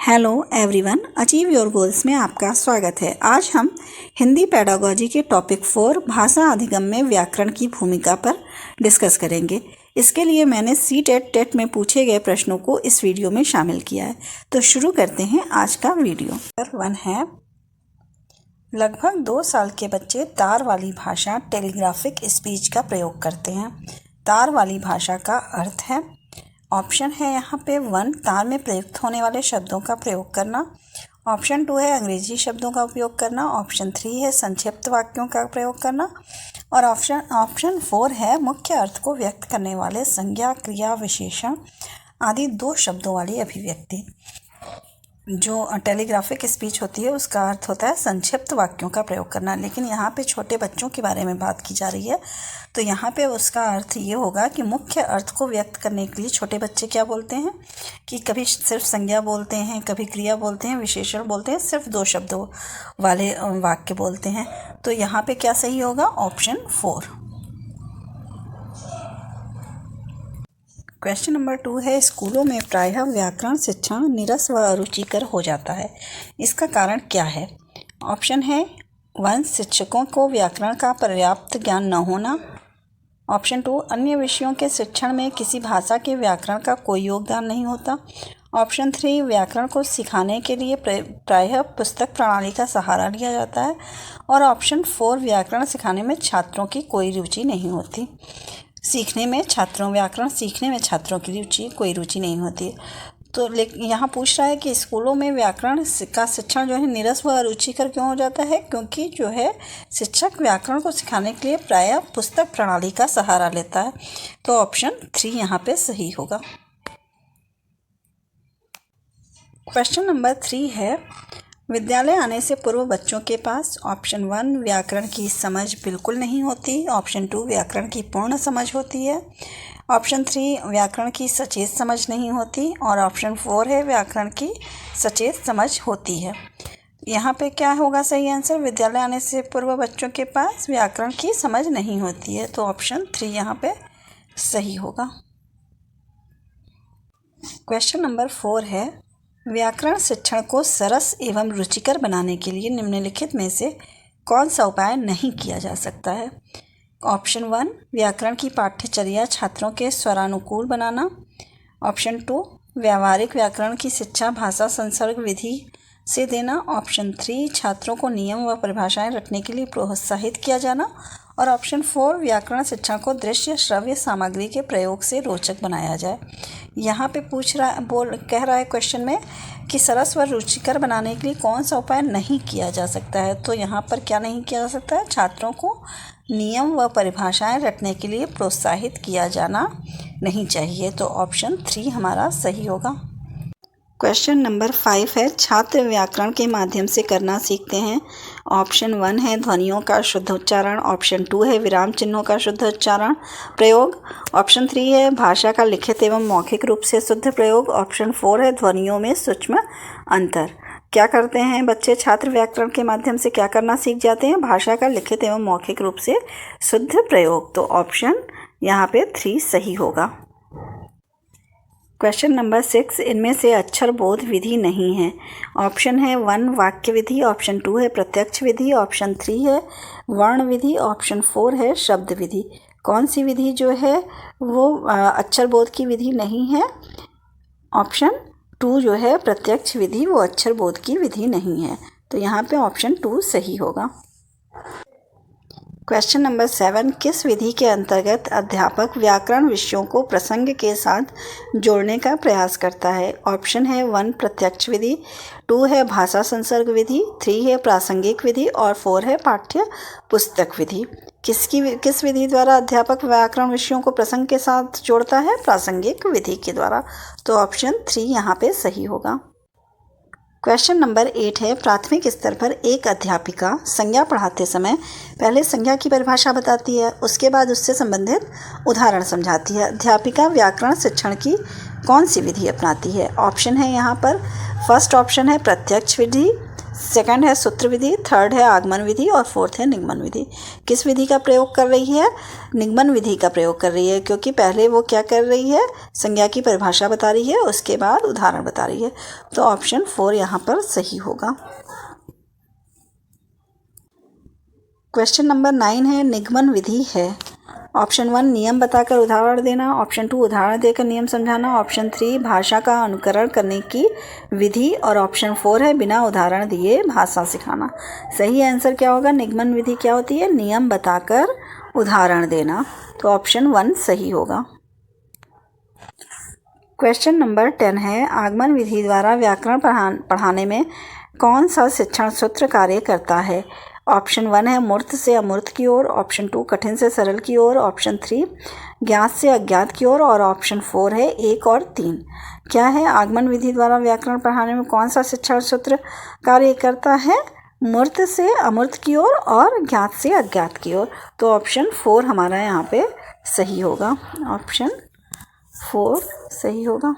Hello everyone, achieve your goals में आपका स्वागत है। आज हम हिंदी पेडागोजी के टॉपिक 4 भाषा अधिगम में व्याकरण की भूमिका पर डिस्कस करेंगे। इसके लिए मैंने टेट में पूछे गए प्रश्नों को इस वीडियो में शामिल किया है। तो शुरू करते हैं आज का वीडियो। नंबर 1 है, लगभग 2 साल के बच्चे तार वाली भाषा टेलीग्राफिक स्पीच का प्रयोग करते हैं। तार वाली भाषा का अर्थ है, ऑप्शन है यहाँ पे 1 तार में प्रयुक्त होने वाले शब्दों का प्रयोग करना, ऑप्शन 2 है अंग्रेजी शब्दों का उपयोग करना, ऑप्शन 3 है संक्षिप्त वाक्यों का प्रयोग करना और ऑप्शन 4 है मुख्य अर्थ को व्यक्त करने वाले संज्ञा, क्रिया, विशेषण आदि 2 शब्दों वाली अभिव्यक्ति। जो टेलीग्राफिक स्पीच होती है उसका अर्थ होता है संक्षिप्त वाक्यों का प्रयोग करना, लेकिन यहाँ पे छोटे बच्चों के बारे में बात की जा रही है। तो यहाँ पे उसका अर्थ ये होगा कि मुख्य अर्थ को व्यक्त करने के लिए छोटे बच्चे क्या बोलते हैं कि कभी सिर्फ संज्ञा बोलते हैं, कभी क्रिया बोलते हैं, विशेषण बोलते हैं, सिर्फ 2 शब्दों वाले वाक्य बोलते हैं। तो यहाँ पे क्या सही होगा? ऑप्शन 4। क्वेश्चन नंबर 2 है, स्कूलों में प्रायः व्याकरण शिक्षण नीरस व अरुचिकर हो जाता है। इसका कारण क्या है? ऑप्शन है 1 शिक्षकों को व्याकरण का पर्याप्त ज्ञान न होना, ऑप्शन 2 अन्य विषयों के शिक्षण में किसी भाषा के व्याकरण का कोई योगदान नहीं होता, ऑप्शन 3 व्याकरण को सिखाने के लिए प्रायः पुस्तक प्रणाली का सहारा लिया जाता है और ऑप्शन 4 व्याकरण सिखाने में छात्रों की कोई रुचि नहीं होती। व्याकरण सीखने में छात्रों की कोई रुचि नहीं होती। तो लेकिन यहाँ पूछ रहा है कि स्कूलों में व्याकरण का शिक्षण जो है नीरस व अरुचिकर क्यों हो जाता है? क्योंकि जो है शिक्षक व्याकरण को सिखाने के लिए प्रायः पुस्तक प्रणाली का सहारा लेता है। तो ऑप्शन 3 यहाँ पे सही होगा। क्वेश्चन नंबर 3 है, विद्यालय आने से पूर्व बच्चों के पास ऑप्शन 1 व्याकरण की समझ बिल्कुल नहीं होती, ऑप्शन 2 व्याकरण की पूर्ण समझ होती है, ऑप्शन 3 व्याकरण की सचेत समझ नहीं होती और ऑप्शन 4 है व्याकरण की सचेत समझ होती है। यहाँ पे क्या होगा सही आंसर? विद्यालय आने से पूर्व बच्चों के पास व्याकरण की समझ नहीं होती है। तो ऑप्शन 3 यहाँ पे सही होगा। क्वेश्चन नंबर 4 है, व्याकरण शिक्षण को सरस एवं रुचिकर बनाने के लिए निम्नलिखित में से कौन सा उपाय नहीं किया जा सकता है? ऑप्शन 1 व्याकरण की पाठ्यचर्या छात्रों के स्वरानुकूल बनाना, ऑप्शन 2 व्यावहारिक व्याकरण की शिक्षा भाषा संसर्ग विधि से देना, ऑप्शन 3 छात्रों को नियम व परिभाषाएं रखने के लिए प्रोत्साहित किया जाना और ऑप्शन 4 व्याकरण शिक्षा को दृश्य श्रव्य सामग्री के प्रयोग से रोचक बनाया जाए। यहाँ पे कह रहा है क्वेश्चन में कि सरस व रुचिकर बनाने के लिए कौन सा उपाय नहीं किया जा सकता है। तो यहाँ पर क्या नहीं किया जा सकता है? छात्रों को नियम व परिभाषाएं रखने के लिए प्रोत्साहित किया जाना नहीं चाहिए। तो ऑप्शन 3 हमारा सही होगा। क्वेश्चन नंबर 5 है, छात्र व्याकरण के माध्यम से करना सीखते हैं। ऑप्शन 1 है ध्वनियों का शुद्ध उच्चारण, ऑप्शन 2 है विराम चिन्हों का शुद्ध उच्चारण प्रयोग, ऑप्शन 3 है भाषा का लिखित एवं मौखिक रूप से शुद्ध प्रयोग, ऑप्शन 4 है ध्वनियों में सूक्ष्म अंतर। क्या करते हैं बच्चे? छात्र व्याकरण के माध्यम से क्या करना सीख जाते हैं? भाषा का लिखित एवं मौखिक रूप से शुद्ध प्रयोग। तो ऑप्शन यहाँ पे 3 सही होगा। क्वेश्चन नंबर 6, इनमें से अक्षर बोध विधि नहीं है। ऑप्शन है 1 वाक्य विधि, ऑप्शन 2 है प्रत्यक्ष विधि, ऑप्शन 3 है वर्ण विधि, ऑप्शन 4 है शब्द विधि। कौन सी विधि जो है वो अक्षर बोध की विधि नहीं है? ऑप्शन 2 जो है प्रत्यक्ष विधि वो अक्षर बोध की विधि नहीं है। तो यहाँ पे ऑप्शन 2 सही होगा। क्वेश्चन नंबर 7, किस विधि के अंतर्गत अध्यापक व्याकरण विषयों को प्रसंग के साथ जोड़ने का प्रयास करता है? ऑप्शन है 1 प्रत्यक्ष विधि, 2 है भाषा संसर्ग विधि, 3 है प्रासंगिक विधि और 4 है पाठ्य पुस्तक विधि। किस विधि द्वारा अध्यापक व्याकरण विषयों को प्रसंग के साथ जोड़ता है? प्रासंगिक विधि के द्वारा। तो ऑप्शन 3 यहाँ पे सही होगा। क्वेश्चन नंबर 8 है, प्राथमिक स्तर पर एक अध्यापिका संज्ञा पढ़ाते समय पहले संज्ञा की परिभाषा बताती है, उसके बाद उससे संबंधित उदाहरण समझाती है। अध्यापिका व्याकरण शिक्षण की कौन सी विधि अपनाती है? ऑप्शन है यहाँ पर फर्स्ट ऑप्शन है प्रत्यक्ष विधि, सेकंड है सूत्र विधि, थर्ड है आगमन विधि और फोर्थ है निगमन विधि। किस विधि का प्रयोग कर रही है? निगमन विधि का प्रयोग कर रही है, क्योंकि पहले वो क्या कर रही है, संज्ञा की परिभाषा बता रही है, उसके बाद उदाहरण बता रही है। तो ऑप्शन 4 यहाँ पर सही होगा। क्वेश्चन नंबर 9 है निगमन विधि है। ऑप्शन 1 नियम बताकर उदाहरण देना, ऑप्शन 2 उदाहरण देकर नियम समझाना, ऑप्शन 3 भाषा का अनुकरण करने की विधि और ऑप्शन 4 है बिना उदाहरण दिए भाषा सिखाना। सही आंसर क्या होगा? निगमन विधि क्या होती है? नियम बताकर उदाहरण देना। तो ऑप्शन 1 सही होगा। क्वेश्चन नंबर 10 है आगमन विधि द्वारा व्याकरण पढ़ाने में कौन सा शिक्षण सूत्र कार्य करता है? ऑप्शन 1 है मूर्त से अमूर्त की ओर, ऑप्शन 2 कठिन से सरल की ओर, ऑप्शन 3 ज्ञात से अज्ञात की ओर और ऑप्शन 4 है 1 और 3। क्या है? आगमन विधि द्वारा व्याकरण पढ़ाने में कौन सा शिक्षण सूत्र कार्य करता है? मूर्त से अमूर्त की ओर और ज्ञात से अज्ञात की ओर। तो ऑप्शन 4 हमारा यहाँ पे सही होगा। ऑप्शन 4 सही होगा।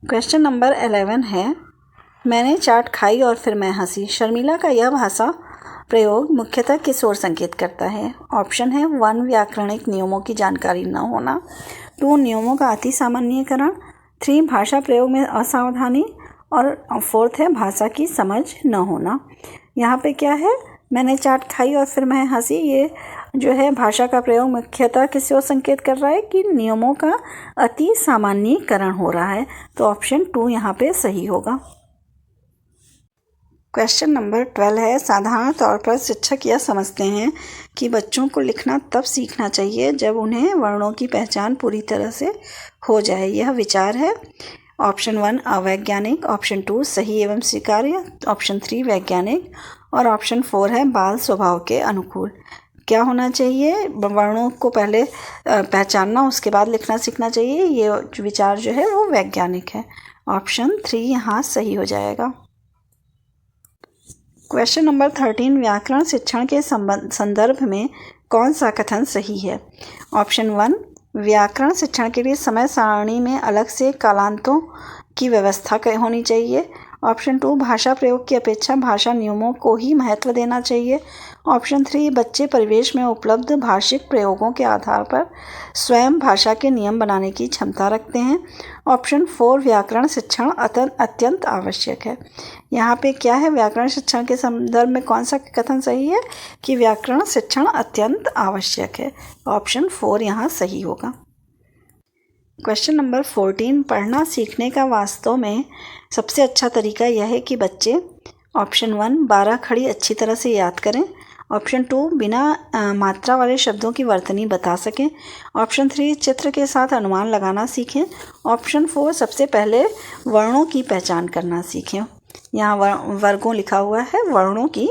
क्वेश्चन नंबर 11 है मैंने चाट खाई और फिर मैं हंसी। शर्मिला का यह भाषा प्रयोग मुख्यतः किस ओर संकेत करता है? ऑप्शन है 1 व्याकरणिक नियमों की जानकारी न होना, 2 नियमों का अति सामान्यीकरण, 3 भाषा प्रयोग में असावधानी और 4th है भाषा की समझ न होना। यहाँ पे क्या है? मैंने चाट खाई और फिर मैं हंसी, ये जो है भाषा का प्रयोग मुख्यतः किस ओर संकेत कर रहा है कि नियमों का अति सामान्यीकरण हो रहा है। तो ऑप्शन 2 यहाँ पे सही होगा। क्वेश्चन नंबर 12 है साधारण तौर पर शिक्षक यह समझते हैं कि बच्चों को लिखना तब सीखना चाहिए जब उन्हें वर्णों की पहचान पूरी तरह से हो जाए। यह विचार है। ऑप्शन 1 अवैज्ञानिक, ऑप्शन 2 सही एवं स्वीकार्य, ऑप्शन 3 वैज्ञानिक और ऑप्शन 4 है बाल स्वभाव के अनुकूल। क्या होना चाहिए? वर्णों को पहले पहचानना, उसके बाद लिखना सीखना चाहिए। ये विचार जो है वो वैज्ञानिक है। ऑप्शन 3 यहाँ सही हो जाएगा। क्वेश्चन नंबर 13 व्याकरण शिक्षण के संदर्भ में कौन सा कथन सही है? ऑप्शन 1 व्याकरण शिक्षण के लिए समय सारणी में अलग से कालांतों की व्यवस्था होनी चाहिए। ऑप्शन 2 भाषा प्रयोग की अपेक्षा भाषा नियमों को ही महत्व देना चाहिए। ऑप्शन 3 बच्चे परिवेश में उपलब्ध भाषिक प्रयोगों के आधार पर स्वयं भाषा के नियम बनाने की क्षमता रखते हैं। ऑप्शन 4 व्याकरण शिक्षण अत्यंत आवश्यक है। यहाँ पे क्या है? व्याकरण शिक्षण के संदर्भ में कौन सा कथन सही है कि व्याकरण शिक्षण अत्यंत आवश्यक है। ऑप्शन 4 यहाँ सही होगा। क्वेश्चन नंबर 14 पढ़ना सीखने का वास्तव में सबसे अच्छा तरीका यह है कि बच्चे ऑप्शन 1 12 खड़ी अच्छी तरह से याद करें, ऑप्शन 2 बिना मात्रा वाले शब्दों की वर्तनी बता सकें, ऑप्शन 3 चित्र के साथ अनुमान लगाना सीखें, ऑप्शन 4 सबसे पहले वर्णों की पहचान करना सीखें। यहाँ वर्गों लिखा हुआ है, वर्णों की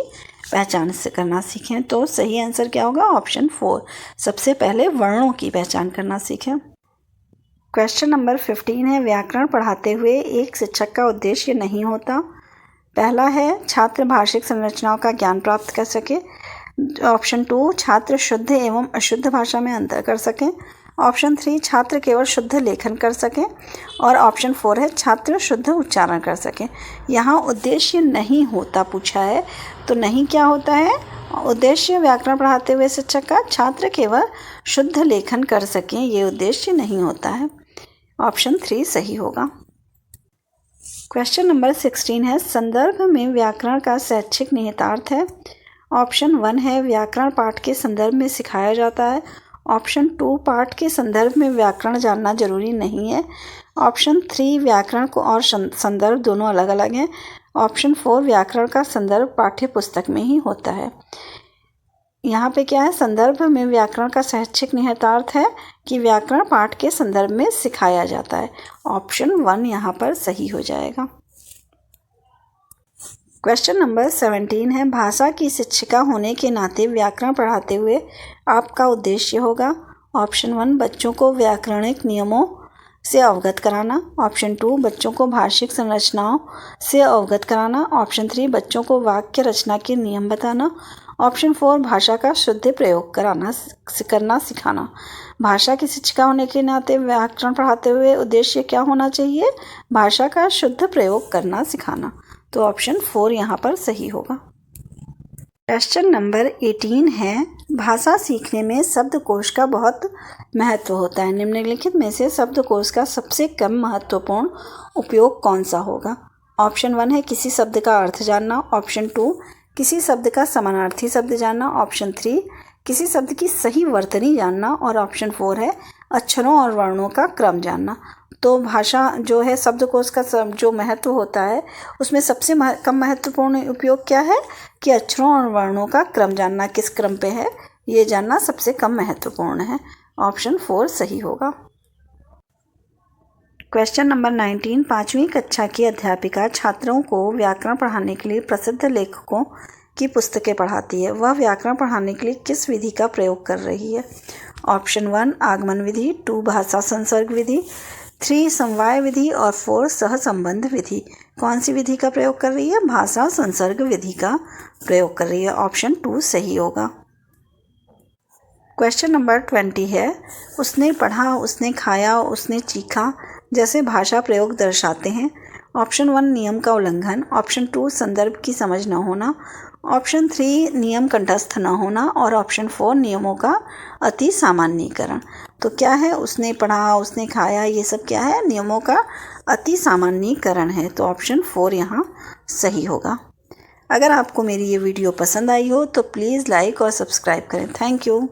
पहचान से करना सीखें। तो सही आंसर क्या होगा? ऑप्शन 4 सबसे पहले वर्णों की पहचान करना सीखें। क्वेश्चन नंबर 15 है व्याकरण पढ़ाते हुए एक शिक्षक का उद्देश्य नहीं होता। पहला है छात्र भाषिक संरचनाओं का ज्ञान प्राप्त कर सके, ऑप्शन 2 छात्र शुद्ध एवं अशुद्ध भाषा में अंतर कर सकें, ऑप्शन 3 छात्र केवल शुद्ध लेखन कर सकें और ऑप्शन 4 है छात्र शुद्ध उच्चारण कर सकें। यहाँ उद्देश्य नहीं होता पूछा है, तो नहीं क्या होता है? उद्देश्य व्याकरण पढ़ाते हुए शिक्षक का छात्र केवल शुद्ध लेखन कर सकें, ये उद्देश्य नहीं होता है। ऑप्शन 3 सही होगा। क्वेश्चन नंबर 16 है संदर्भ में व्याकरण का शैक्षिक निहितार्थ है। ऑप्शन 1 है व्याकरण पाठ के संदर्भ में सिखाया जाता है, ऑप्शन 2 पाठ के संदर्भ में व्याकरण जानना जरूरी नहीं है, ऑप्शन 3 व्याकरण को और संदर्भ दोनों अलग अलग हैं, ऑप्शन 4 व्याकरण का संदर्भ पाठ्य पुस्तक में ही होता है। यहाँ पे क्या है? संदर्भ में व्याकरण का शैक्षिक निहितार्थ है कि व्याकरण पाठ के संदर्भ में सिखाया जाता है। ऑप्शन 1 यहाँ पर सही हो जाएगा। क्वेश्चन नंबर 17 है भाषा की शिक्षिका होने के नाते व्याकरण पढ़ाते हुए आपका उद्देश्य होगा। ऑप्शन 1 बच्चों को व्याकरणिक नियमों से अवगत कराना, ऑप्शन 2 बच्चों को भाषिक संरचनाओं से अवगत कराना, ऑप्शन 3 बच्चों को वाक्य रचना के नियम बताना, ऑप्शन 4 भाषा का शुद्ध प्रयोग करना सिखाना। भाषा की शिक्षिका होने के नाते व्याकरण पढ़ाते हुए उद्देश्य क्या होना चाहिए? भाषा का शुद्ध प्रयोग करना सिखाना। तो ऑप्शन 4 यहाँ पर सही होगा। क्वेश्चन नंबर 18 है, भाषा सीखने में शब्दकोश का बहुत महत्व होता है। निम्नलिखित में से शब्दकोश का सबसे कम महत्वपूर्ण उपयोग कौन सा होगा? ऑप्शन 1 है किसी शब्द का अर्थ जानना। ऑप्शन 2 किसी शब्द का समानार्थी शब्द जानना। ऑप्शन 3 किसी शब्द की सही वर्तनी जानना। और ऑप्शन 4 है अक्षरों और वर्णों का क्रम जानना। तो भाषा जो है शब्दकोश का जो महत्व होता है उसमें सबसे कम महत्वपूर्ण उपयोग क्या है कि अक्षरों और वर्णों का क्रम जानना, किस क्रम पे है ये जानना सबसे कम महत्वपूर्ण है। ऑप्शन 4 सही होगा। क्वेश्चन नंबर 19, 5वीं कक्षा की अध्यापिका छात्रों को व्याकरण पढ़ाने के लिए प्रसिद्ध लेखकों की पुस्तकें पढ़ाती है। वह व्याकरण पढ़ाने के लिए किस विधि का प्रयोग कर रही है? ऑप्शन 1 आगमन विधि, 2 भाषा संसर्ग विधि, 3 समवाय विधि और 4 सहसंबंध विधि। कौन सी विधि का प्रयोग कर रही है? भाषा संसर्ग विधि का प्रयोग कर रही है। ऑप्शन 2 सही होगा। क्वेश्चन नंबर 20 है, उसने पढ़ा, उसने खाया, उसने चीखा जैसे भाषा प्रयोग दर्शाते हैं। ऑप्शन 1 नियम का उल्लंघन, ऑप्शन 2 संदर्भ की समझ न होना, ऑप्शन 3 नियम कंठस्थ न होना और ऑप्शन 4 नियमों का अति सामान्यीकरण। तो क्या है? उसने पढ़ा, उसने खाया, ये सब क्या है? नियमों का अति सामान्यीकरण है। तो ऑप्शन 4 यहाँ सही होगा। अगर आपको मेरी ये वीडियो पसंद आई हो तो प्लीज़ लाइक और सब्सक्राइब करें। Thank you.